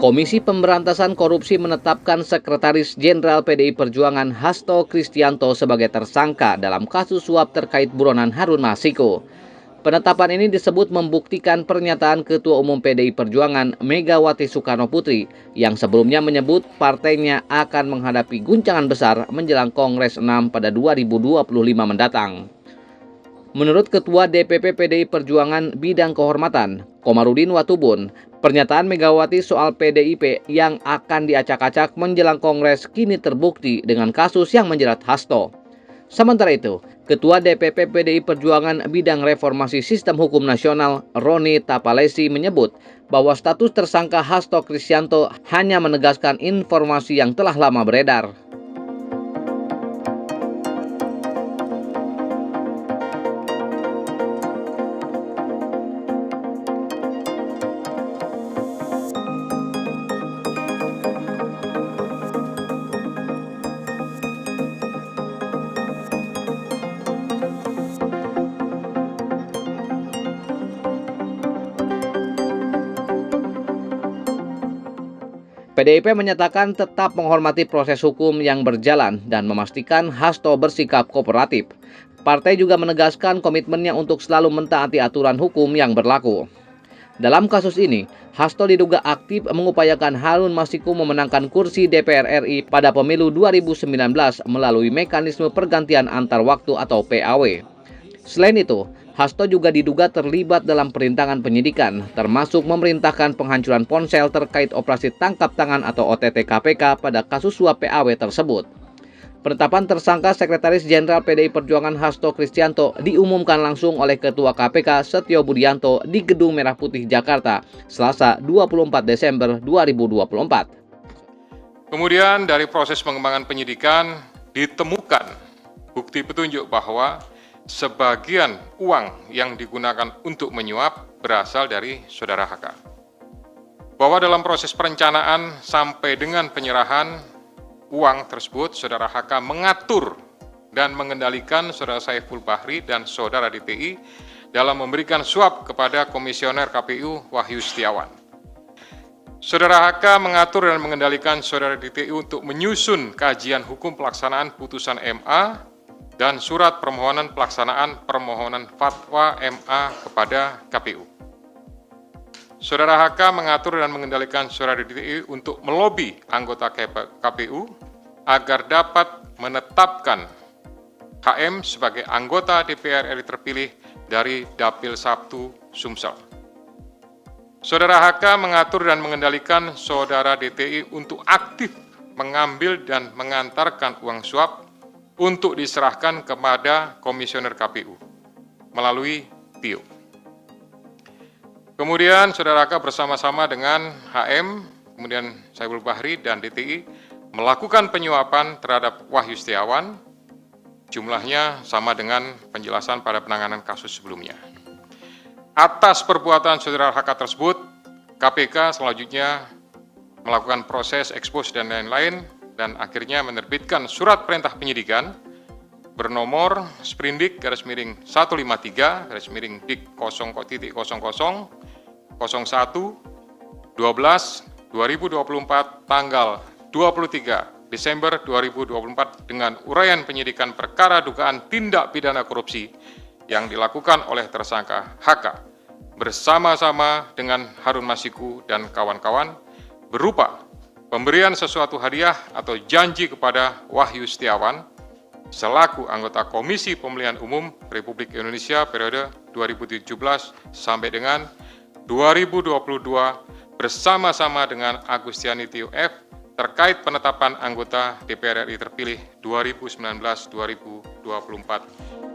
Komisi Pemberantasan Korupsi menetapkan Sekretaris Jenderal PDI Perjuangan Hasto Kristianto sebagai tersangka dalam kasus suap terkait buronan Harun Masiku. Penetapan ini disebut membuktikan pernyataan Ketua Umum PDI Perjuangan Megawati Soekarnoputri yang sebelumnya menyebut partainya akan menghadapi guncangan besar menjelang Kongres 6 pada 2025 mendatang. Menurut Ketua DPP PDI Perjuangan Bidang Kehormatan, Komarudin Watubun, pernyataan Megawati soal PDIP yang akan diacak-acak menjelang Kongres kini terbukti dengan kasus yang menjerat Hasto. Sementara itu, Ketua DPP PDI Perjuangan Bidang Reformasi Sistem Hukum Nasional Roni Tapalesi menyebut bahwa status tersangka Hasto Kristianto hanya menegaskan informasi yang telah lama beredar. PDIP menyatakan tetap menghormati proses hukum yang berjalan dan memastikan Hasto bersikap kooperatif. Partai juga menegaskan komitmennya untuk selalu mentaati aturan hukum yang berlaku. Dalam kasus ini, Hasto diduga aktif mengupayakan Harun Masiku memenangkan kursi DPR RI pada pemilu 2019 melalui mekanisme pergantian antar waktu atau PAW. Selain itu, Hasto juga diduga terlibat dalam perintangan penyidikan, termasuk memerintahkan penghancuran ponsel terkait operasi tangkap tangan atau OTT KPK pada kasus suap PAW tersebut. Penetapan tersangka Sekretaris Jenderal PDI Perjuangan Hasto Kristianto diumumkan langsung oleh Ketua KPK Setio Budianto di Gedung Merah Putih Jakarta, Selasa 24 Desember 2024. Kemudian dari proses pengembangan penyidikan ditemukan bukti petunjuk bahwa sebagian uang yang digunakan untuk menyuap berasal dari Saudara HK. Bahwa dalam proses perencanaan sampai dengan penyerahan uang tersebut, Saudara HK mengatur dan mengendalikan Saudara Saiful Bahri dan Saudara DTI dalam memberikan suap kepada Komisioner KPU Wahyu Setiawan. Saudara HK mengatur dan mengendalikan Saudara DTI untuk menyusun kajian hukum pelaksanaan putusan MA dan surat permohonan pelaksanaan permohonan fatwa MA kepada KPU. Saudara HK mengatur dan mengendalikan Saudara DTI untuk melobi anggota KPU agar dapat menetapkan HM sebagai anggota DPR RI terpilih dari Dapil 1 Sumsel. Saudara HK mengatur dan mengendalikan Saudara DTI untuk aktif mengambil dan mengantarkan uang suap untuk diserahkan kepada Komisioner KPU melalui TIO. Kemudian Saudara HK bersama-sama dengan HM, kemudian Saiful Bahri dan DTI melakukan penyuapan terhadap Wahyu Setiawan, jumlahnya sama dengan penjelasan pada penanganan kasus sebelumnya. Atas perbuatan Saudara HK tersebut, KPK selanjutnya melakukan proses ekspos dan lain-lain, dan akhirnya menerbitkan surat perintah penyidikan bernomor Sprindik /153/Dik 0.01/12/2024 tanggal 23 Desember 2024 dengan uraian penyidikan perkara dugaan tindak pidana korupsi yang dilakukan oleh tersangka HK bersama-sama dengan Harun Masiku dan kawan-kawan berupa pemberian sesuatu hadiah atau janji kepada Wahyu Setiawan selaku anggota Komisi Pemilihan Umum Republik Indonesia periode 2017 sampai dengan 2022 bersama-sama dengan Agustiani Tio F terkait penetapan anggota DPR RI terpilih 2019-2024